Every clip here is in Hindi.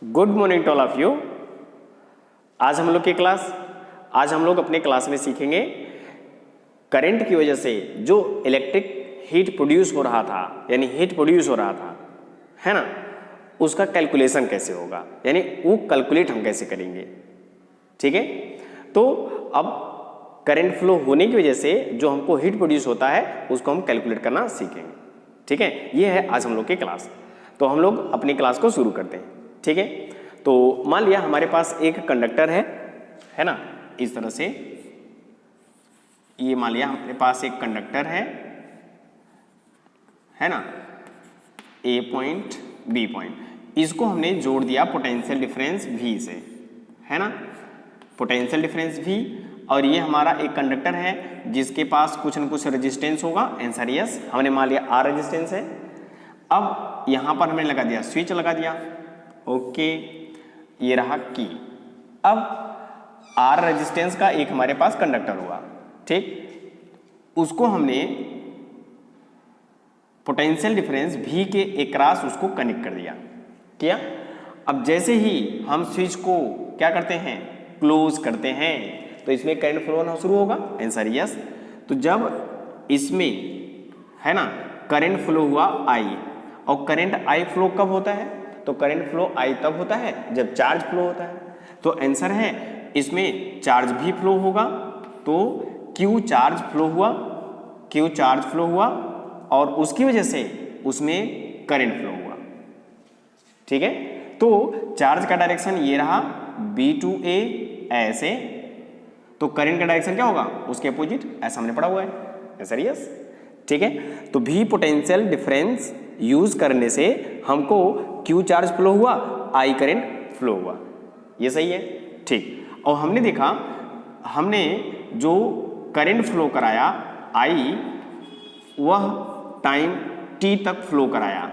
Good morning to all of you. आज हम लोग अपने क्लास में सीखेंगे करंट की वजह से जो इलेक्ट्रिक हीट प्रोड्यूस हो रहा था, यानी हीट प्रोड्यूस हो रहा था, है ना, उसका कैलकुलेशन कैसे होगा, यानी वो कैलकुलेट हम कैसे करेंगे। ठीक है, तो अब करंट फ्लो होने की वजह से जो हमको हीट प्रोड्यूस होता है उसको हम कैलकुलेट करना सीखेंगे। ठीक है, ये है आज हम लोग की क्लास। तो हम लोग अपनी क्लास को शुरू करते हैं। ठीक है, तो मान लिया हमारे पास एक कंडक्टर है ना, इस तरह से ये मान लिया हमारे पास एक कंडक्टर है ना, ए पॉइंट बी पॉइंट, इसको हमने जोड़ दिया पोटेंशियल डिफरेंस V से, है ना, पोटेंशियल डिफरेंस V। और ये हमारा एक कंडक्टर है जिसके पास कुछ न कुछ रेजिस्टेंस होगा, आंसर यस। हमने मान लिया R रेजिस्टेंस है। अब यहां पर हमने लगा दिया स्विच लगा दिया, ओके, ये रहा की। अब R रेजिस्टेंस का एक हमारे पास कंडक्टर हुआ, ठीक, उसको हमने पोटेंशियल डिफरेंस V के अक्रॉस उसको कनेक्ट कर दिया। अब जैसे ही हम स्विच को क्या करते हैं, क्लोज करते हैं, तो इसमें करंट फ्लो होना शुरू होगा, आंसर यस। तो जब इसमें है ना करंट फ्लो हुआ I, और करंट I फ्लो कब होता है, तो करंट फ्लो I तब होता है जब चार्ज फ्लो होता है। तो आंसर है इसमें चार्ज भी फ्लो होगा, तो Q चार्ज फ्लो हुआ और उसकी वजह से उसमें करंट फ्लो हुआ। ठीक है, तो चार्ज का डायरेक्शन ये रहा B2A ऐसे, तो करंट का डायरेक्शन क्या होगा, उसके अपोजिट, ऐसा हमने पढ़ा हुआ है, आंसर यस। ठीक है, तो V पोटेंशियल डिफरेंस यूज करने से हमको Q चार्ज फ्लो हुआ, I करंट फ्लो हुआ, ये सही है। ठीक, और हमने देखा, हमने जो करंट फ्लो कराया I, वह टाइम T तक फ्लो कराया।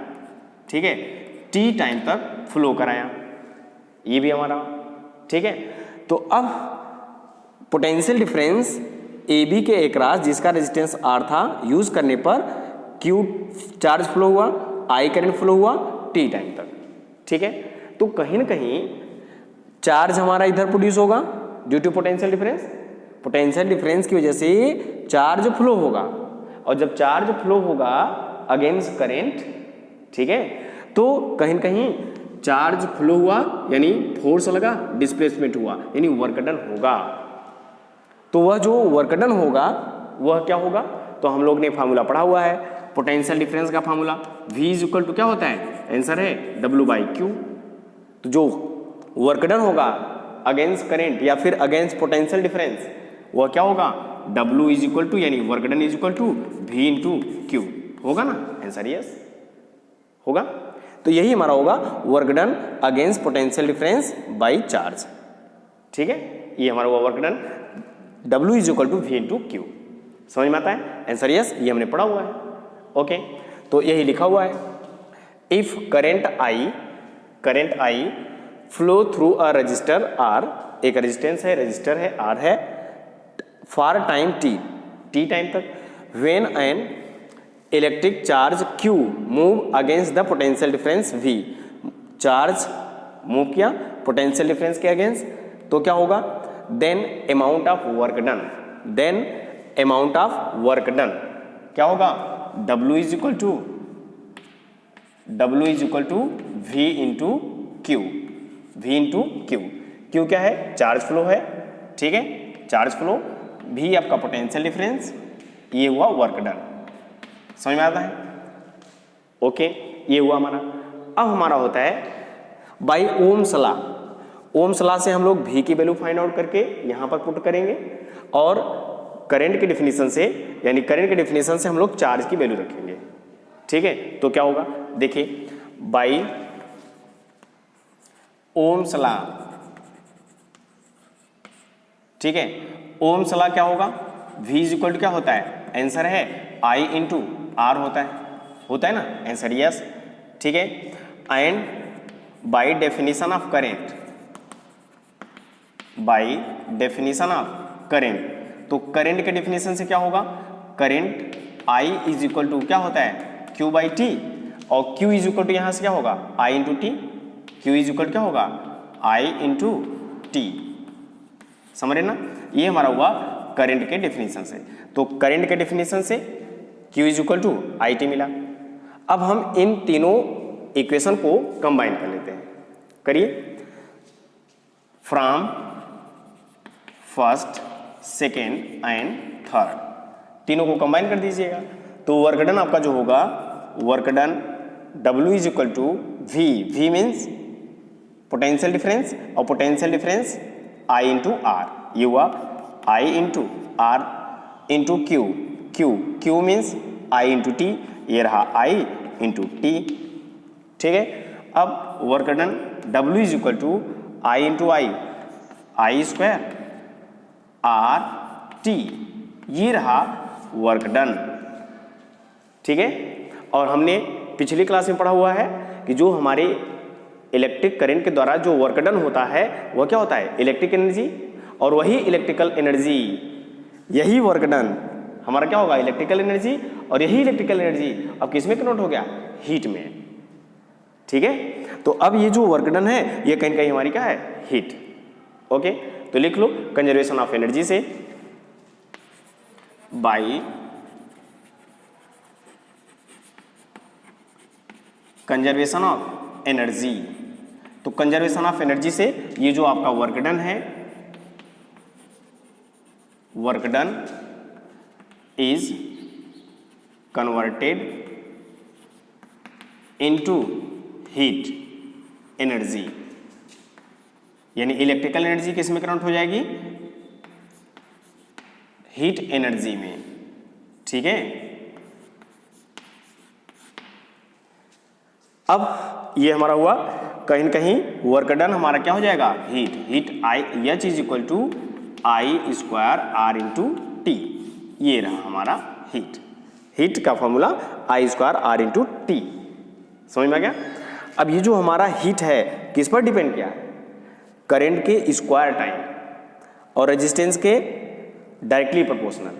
ठीक है, T टाइम तक फ्लो कराया, ये भी हमारा। ठीक है, तो अब पोटेंशियल डिफरेंस AB के अक्रॉस जिसका रेजिस्टेंस R था, यूज करने पर Q चार्ज फ्लो हुआ, I करंट फ्लो हुआ T टाइम तक। ठीक है, तो कहीं ना कहीं चार्ज हमारा इधर प्रोड्यूस होगा due to potential difference. Potential difference की वजह से चार्ज फ्लो होगा, और जब चार्ज फ्लो होगा अगेंस्ट करंट, ठीक है, तो कहीं ना कहीं चार्ज फ्लो हुआ यानी फोर्स लगा, डिस्प्लेसमेंट हुआ यानी वर्क डन होगा। तो वह जो वर्क डन होगा वह क्या होगा, तो हम लोग ने फार्मूला पढ़ा हुआ है, पोटेंशियल डिफरेंस का formula V is equal to क्या होता है, आंसर है W/Q। तो जो वर्क डन होगा अगेंस्ट करंट या फिर अगेंस्ट पोटेंशियल डिफरेंस, वह क्या होगा, W इज इक्वल टू यानी work done is equal to V into Q होगा ना, आंसर यस होगा। तो यही हमारा होगा work done against potential difference by charge. ठीक है, ये हमारा हुआ work done, W is equal to V into Q। समझ में आता है, आंसर यस, ये हमने पढ़ा हुआ है। ओके, तो यही लिखा हुआ है, if current I flow through a resistor R, एक रेजिस्टेंस है, रजिस्टर है, R है, फॉर टाइम T टाइम तक, when an electric charge Q move against the potential difference V, charge move किया पोटेंशियल डिफरेंस के अगेंस्ट, तो क्या होगा, then amount of work done क्या होगा, W is equal to V into Q। Q क्या है, चार्ज फ्लो है, ठीक है, चार्ज फ्लो, V आपका पोटेंशियल डिफरेंस, ये हुआ वर्क डन। समझ में आता है, ओके, ये हुआ हमारा। अब हमारा होता है by Ohm's law. Ohm's law से हम लोग V की वैल्यू फाइंड आउट करके यहां पर पुट करेंगे, और करंट के डिफिनीशन से, यानी करंट के डिफिनीशन से हम लोग चार्ज की वैल्यू रखेंगे। ठीक है, तो क्या होगा, देखिए, बाय ओम्स लॉ, ठीक है, ओम्स लॉ क्या होगा, V इज इक्वल टू क्या होता है, आंसर है I इंटू R होता है ना, आंसर यस। ठीक है, and by definition of current, तो करंट के डेफिनेशन से क्या होगा, current I is equal to क्या होता है, Q/T, और Q इज इक्वल टू यहां से क्या होगा, I into T। Q is equal क्या होगा I इंटू टी। समझ रहे ना, ये हमारा हुआ करंट के डेफिनेशन से। तो करंट के डेफिनेशन से Q is equal to I T मिला। अब हम इन तीनों इक्वेशन को कंबाइन कर लेते हैं। करिए, from first, second and third, तीनों को कंबाइन कर दीजिएगा। तो वर्क डन आपका जो होगा, work done W is equal to V, V means potential difference, और potential difference I into R, ये हुआ I into R into Q, Q means I into T, ये रहा I इंटू टी। ठीक है, अब work done W is equal to I into I square R T, ये रहा वर्क डन। ठीक है, और हमने पिछली क्लास में पढ़ा हुआ है कि जो हमारे इलेक्ट्रिक करंट के द्वारा जो वर्क डन होता है वह क्या होता है, इलेक्ट्रिक एनर्जी, और वही इलेक्ट्रिकल एनर्जी, यही वर्क डन हमारा क्या होगा, इलेक्ट्रिकल एनर्जी, और यही इलेक्ट्रिकल एनर्जी अब किस में कन्वर्ट हो गया, हीट में। ठीक है, तो अब ये जो वर्क डन है ये कहीं कहीं हमारी क्या है, हीट। ओके, तो लिख लो कंजर्वेशन ऑफ एनर्जी से, बाई कंजर्वेशन ऑफ एनर्जी। तो कंजर्वेशन ऑफ एनर्जी से ये जो आपका वर्क डन है, work done is converted into heat energy, यानी इलेक्ट्रिकल एनर्जी किस में कन्वर्ट हो जाएगी, हीट एनर्जी में। ठीक है, अब ये हमारा हुआ कहीं न कहीं वर्क डन हमारा क्या हो जाएगा, heat I, H is equal to I square R into T, ये रहा हमारा हीट का formula I square R into T. समझ में आ गया। अब ये जो हमारा हीट है किस पर डिपेंड किया है, करंट के स्क्वायर टाइम और रेजिस्टेंस के डायरेक्टली प्रोपोर्शनल,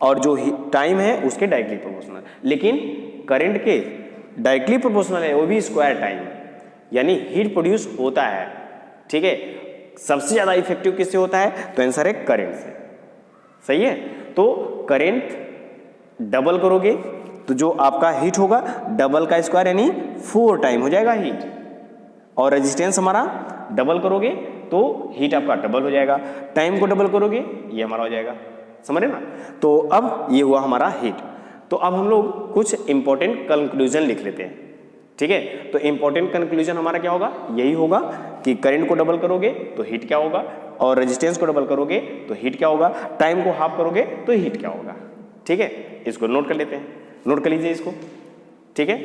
और जो टाइम है उसके डायरेक्टली प्रोपोर्शनल। लेकिन करंट के डायरेक्टली प्रोपोर्शनल है वो भी स्क्वायर टाइम, यानी हीट प्रोड्यूस होता है। ठीक है, सबसे ज़्यादा इफेक्टिव किससे होता है, तो आंसर है करंट से। सही है, तो करंट डबल करोगे तो जो आपका हीट होगा डबल का स्क्वायर यानी 4 टाइम हो जाएगा हीट, और रेजिस्टेंस हमारा डबल करोगे तो हीट आपका डबल हो जाएगा, टाइम को डबल करोगे ये हमारा हो जाएगा। समझ रहे ना। तो अब ये हुआ हमारा हीट। तो अब हम लोग कुछ इंपॉर्टेंट कंक्लूजन लिख लेते हैं। ठीक है, तो इंपॉर्टेंट कंक्लूजन हमारा क्या होगा, यही होगा कि करंट को डबल करोगे तो हीट क्या होगा, और रेजिस्टेंस को डबल करोगे तो हीट क्या होगा, टाइम को हाफ करोगे तो हीट क्या होगा। ठीक है, इसको नोट कर लेते हैं, नोट कर लीजिए इसको। ठीक है,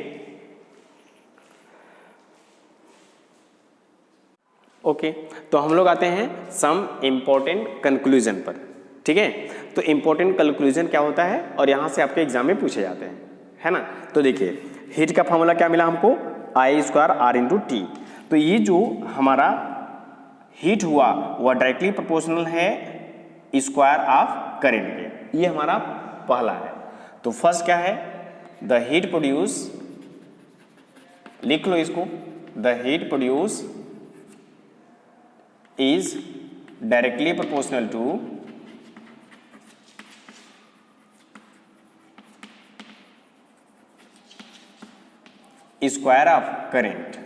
ओके, तो हम लोग आते हैं सम इंपॉर्टेंट कंक्लूजन पर। ठीक है, तो इंपॉर्टेंट कंक्लूजन क्या होता है और यहाँ से आपके एग्जाम में पूछे जाते हैं, है ना। तो देखिए हीट का फॉर्मूला क्या मिला हमको, आई स्क्वायर आर इंटू टी। तो ये जो हमारा हीट हुआ वह डायरेक्टली प्रोपोर्शनल है स्क्वायर ऑफ करंट के, ये हमारा पहला है। तो फर्स्ट क्या है, द हीट प्रोड्यूस, लिख लो इसको, the heat produce is directly proportional to square of current,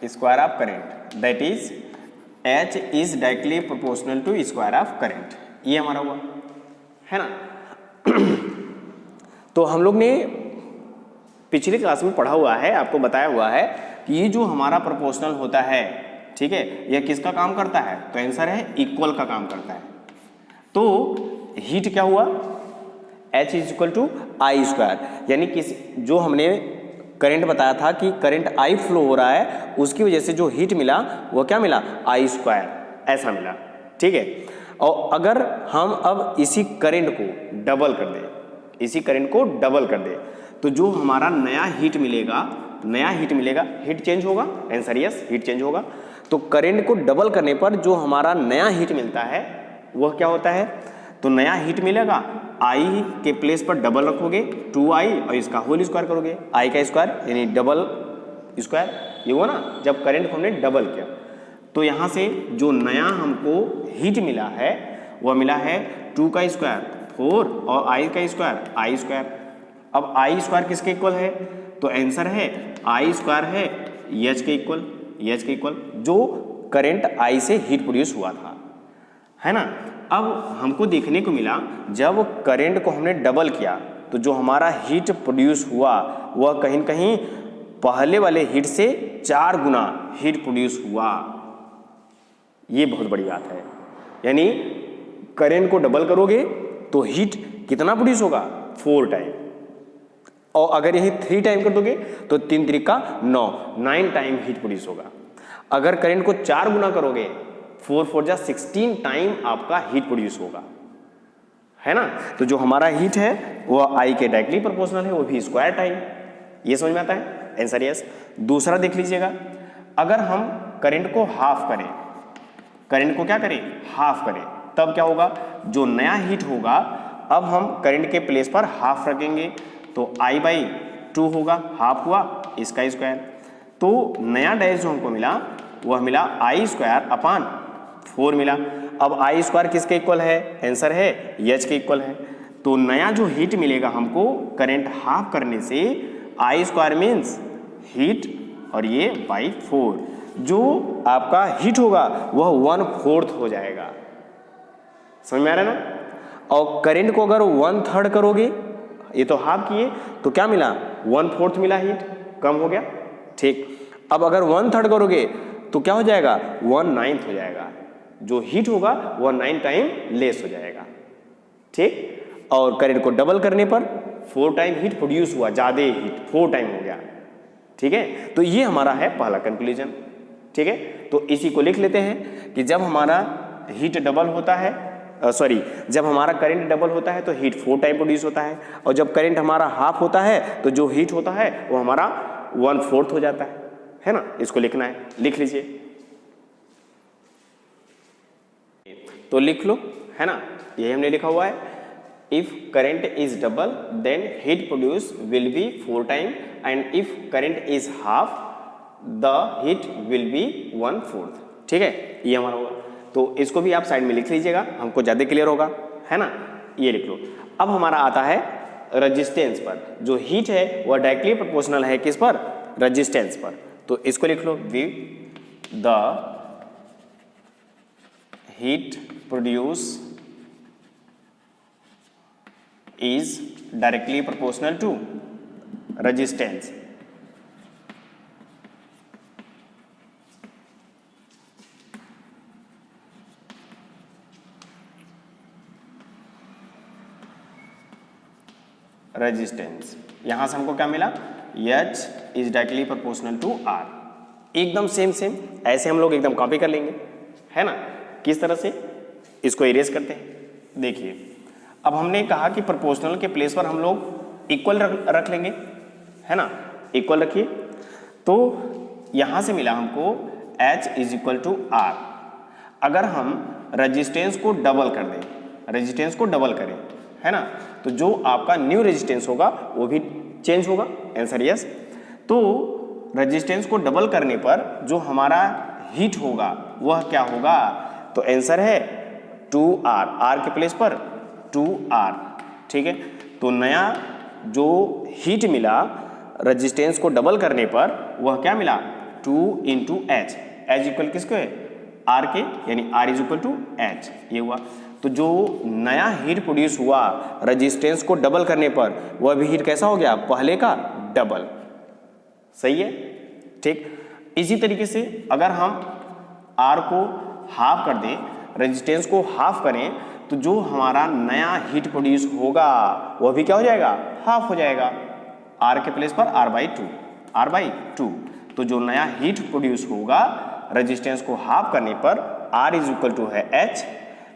square of current, that is H is directly proportional to square of current। ये हमारा हुआ है ना। तो हम लोग ने पिछली क्लास में पढ़ा हुआ है, आपको बताया हुआ है कि ये जो हमारा प्रोपोर्शनल होता है, ठीक है, यह किसका काम करता है, तो आंसर है इक्वल का काम करता है। तो हीट क्या हुआ, H is equal to I square, यानी किस जो हमने करंट बताया था कि करंट I फ्लो हो रहा है, उसकी वजह से जो हीट मिला वो क्या मिला, आई स्क्वायर, ऐसा मिला। ठीक है, और अगर हम अब इसी करंट को डबल कर दें, इसी करंट को डबल कर दें, तो जो हमारा नया हीट मिलेगा, हीट चेंज होगा, आंसर यस, हीट चेंज होगा। तो करंट को डबल करने पर जो हमारा नया हीट मिलता है वह क्या होता है, तो नया हीट मिलेगा आई के प्लेस पर डबल रखोगे 2i और इसका होल स्क्वायर करोगे, आई का स्क्वायर यानी डबल स्क्वायर, ये हुआ ना जब करंट को हमने डबल किया। तो यहाँ से जो नया हमको हीट मिला है वह मिला है 2 का स्क्वायर 4 और आई का स्क्वायर आई स्क्वायर। अब आई स्क्वायर किसके इक्वल है, तो आंसर है आई स्क्वायर है एच के इक्वल, एच के इक्वल जो करंट आई से हीट प्रोड्यूस हुआ था, है ना। अब हमको देखने को मिला जब करंट को हमने डबल किया तो जो हमारा हीट प्रोड्यूस हुआ वह कहीं न कहीं पहले वाले हीट से 4 गुना हीट प्रोड्यूस हुआ। ये बहुत बड़ी बात है, यानी करंट को डबल करोगे तो हीट कितना प्रोड्यूस होगा 4 टाइम, और अगर यही 3 टाइम कर दोगे तो 3 त्रिका 9 टाइम हीट प्रोड्यूस होगा। अगर करंट को 4 गुना करोगे 4 4 जा 16 टाइम आपका हीट प्रोड्यूस होगा, है ना। तो जो हमारा हीट है वह आई के डायरेक्टली प्रोपोर्शनल है, वो भी स्क्वायर टाइम। ये समझ में आता है, आंसर यस। दूसरा देख लीजिएगा, अगर हम करंट को हाफ करें, करंट को क्या करें हाफ करें, तब क्या होगा, जो नया हीट होगा अब हम करंट के प्लेस पर हाफ रखेंगे तो I/2 होगा, हाफ हुआ इसका स्क्वायर। तो नया डैश जो हमको मिला वह मिला आई स्क्वायर अपान 4 मिला। अब आई स्क्वायर किसके इक्वल है, आंसर है एच के इक्वल है। तो नया जो हीट मिलेगा हमको करंट हाफ करने से आई स्क्वायर मीन्स हीट और ये बाई 4, जो आपका हीट होगा वह 1/4 हो जाएगा। समझ में आ रहा है ना। और करंट को अगर 1/3 करोगे, ये तो हाफ किए तो क्या मिला 1/4 मिला, हीट कम हो गया, ठीक। अब अगर 1/3 करोगे तो क्या हो जाएगा 1/9 हो जाएगा, जो हीट होगा वह 9 टाइम लेस हो जाएगा, ठीक। और करंट को डबल करने पर 4 टाइम हीट प्रोड्यूस हुआ, ज्यादा हीट 4 टाइम हो गया, ठीक है। तो ये हमारा है पहला कंक्लूजन, ठीक है। तो इसी को लिख लेते हैं कि जब हमारा हीट डबल होता है, जब हमारा करंट डबल होता है तो हीट 4 टाइम प्रोड्यूस होता है, और जब करंट हमारा हाफ होता है तो जो हीट होता है वो हमारा 1/4 हो जाता है ना। इसको लिखना है, लिख लीजिए। तो लिख लो, है ना, ये हमने लिखा हुआ है, if current is double then heat produce will be 4 time and if current is half the heat will be 1/4, ठीक है। ये हमारा होगा, तो इसको भी आप साइड में लिख लीजिएगा, हमको ज़्यादा क्लियर होगा, है ना। ये लिख लो। अब हमारा आता है रेजिस्टेंस पर, जो हीट है वह डायरेक्टली प्रोपोर्शनल है किस पर, रेजिस्टेंस पर। तो इसको लिख लो, we the heat produce is directly proportional to resistance. Resistance, यहां से हमको क्या मिला, H is directly proportional to R। एकदम सेम ऐसे हम लोग एकदम कॉपी कर लेंगे, है ना। किस तरह से, इसको इरेज करते हैं। देखिए, अब हमने कहा कि प्रोपोर्शनल के प्लेस पर हम लोग इक्वल रख लेंगे, है ना, इक्वल रखिए। तो यहां से मिला हमको H is equal to R। अगर हम रेजिस्टेंस को डबल कर दें, रेजिस्टेंस को डबल करें, है ना, तो जो आपका न्यू रेजिस्टेंस होगा वो भी चेंज होगा, आंसर यस। तो रेजिस्टेंस को डबल करने पर जो हमारा हीट होगा वह क्या होगा, तो आंसर है 2R, R के प्लेस पर 2R, ठीक है। तो नया जो हीट मिला रेजिस्टेंस को डबल करने पर वह क्या मिला 2 × H, H इक्वल किसको है R के, यानी R is equal to H, ये हुआ। तो जो नया हीट प्रोड्यूस हुआ रेजिस्टेंस को डबल करने पर वह भी हीट कैसा हो गया, पहले का डबल, सही है, ठीक। इसी तरीके से अगर हम R को हाफ कर दें, रेजिस्टेंस को हाफ करें, तो जो हमारा नया हीट प्रोड्यूस होगा वह भी क्या हो जाएगा, हाफ हो जाएगा। R के प्लेस पर R/2, तो जो नया हीट प्रोड्यूस होगा रेजिस्टेंस को हाफ करने पर R इज इक्वल टू है H,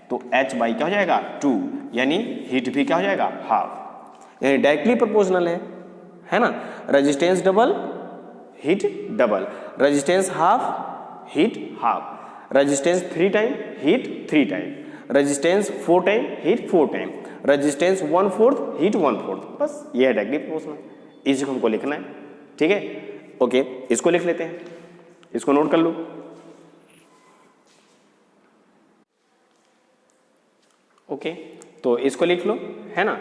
तो H बाई क्या हो जाएगा 2, यानी हीट भी क्या हो जाएगा हाफ, यानी डायरेक्टली प्रोपोर्शनल है ना। Resistance double heat double, resistance half heat half, resistance 3 time heat 3 time, resistance 4 time heat 4 time, resistance 1/4, heat 1/4, बस ये है डायरेक्टली प्रोपोर्शनल, इसी को हमको लिखना है। ठीक है, ओके, इसको लिख लेते हैं, इसको नोट कर लो। ओके, तो इसको लिख लो, है ना।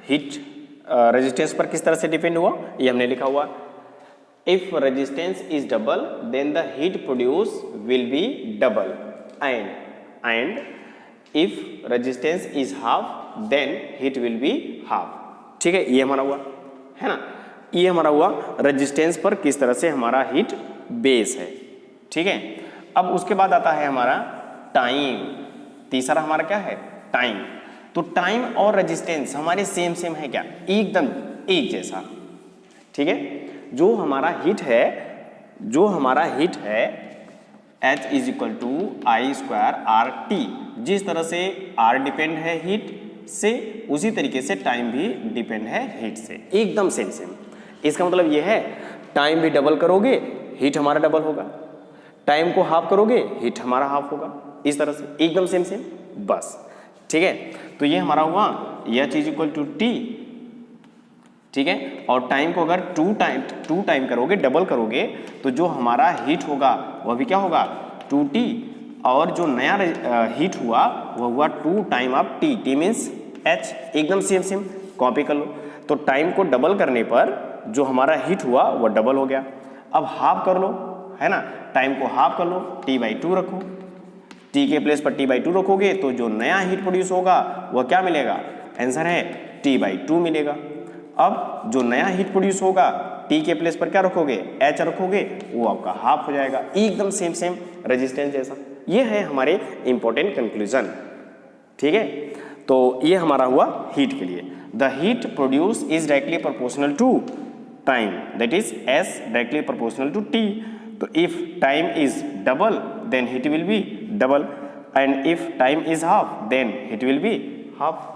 हीट रेजिस्टेंस पर किस तरह से डिपेंड हुआ ये हमने लिखा हुआ। If resistance is double then the heat produce will be double, and if resistance is half then heat will be half. ठीक है, ये हमारा हुआ, है ना। ये हमारा हुआ रेजिस्टेंस पर किस तरह से हमारा हीट बेस है। ठीक है, अब उसके बाद आता है हमारा टाइम। तीसरा हमारा क्या है, टाइम। तो टाइम और रेजिस्टेंस हमारे सेम है क्या, एकदम एक जैसा। ठीक है, जो हमारा हीट है H is equal to I square R T. जिस तरह से R डिपेंड है हीट से, उसी तरीके से टाइम भी डिपेंड है हीट से, एकदम सेम। इसका मतलब ये है टाइम भी डबल करोगे हीट हमारा डबल होगा, टाइम को हाफ करोगे हीट हमारा हाफ होगा, इस तरह से एकदम सेम बस। ठीक है, तो ये हमारा हुआ H is equal to T. ठीक है, और टाइम को अगर टू टाइम करोगे, डबल करोगे, तो जो हमारा हीट होगा वह भी क्या होगा 2t, और जो नया हीट हुआ वह हुआ 2 time of t। t means h, एकदम सेम, कॉपी कर लो। तो टाइम को डबल करने पर जो हमारा हीट हुआ वह डबल हो गया। अब हाफ कर लो, है ना, टाइम को हाफ कर लो, t/2 रखो, t के प्लेस पर t/2 रखोगे तो जो नया हीट प्रोड्यूस होगा वह क्या मिलेगा, आंसर है t/2 मिलेगा। अब जो नया हीट प्रोड्यूस होगा T के प्लेस पर क्या रखोगे, H रखोगे, वो आपका हाफ हो जाएगा, एकदम सेम रेजिस्टेंस जैसा। ये है हमारे इंपॉर्टेंट कंक्लूजन। ठीक है, तो ये हमारा हुआ हीट के लिए। The heat produce is directly proportional to time, that is S directly proportional to T। तो if time is double then heat will be double, and if time is half then heat will be half.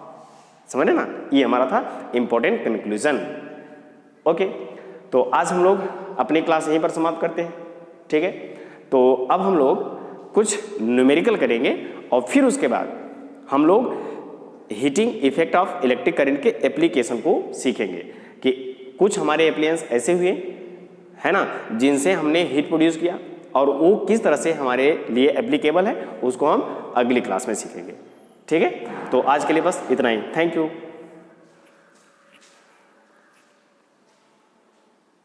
समझे ना, ये हमारा था इंपॉर्टेंट कंक्लूजन। ओके, तो आज हम लोग अपनी क्लास यहीं पर समाप्त करते हैं। ठीक है, तो अब हम लोग कुछ न्यूमेरिकल करेंगे और फिर उसके बाद हम लोग heating effect of electric current के एप्लीकेशन को सीखेंगे कि कुछ हमारे एप्लायंस ऐसे हुए, है ना, जिनसे हमने हीट प्रोड्यूस किया और वो किस तरह से हमारे लिए एप्लीकेबल है, उसको हम अगली क्लास में सीखेंगे। ठीक है, तो आज के लिए बस इतना ही। Thank you.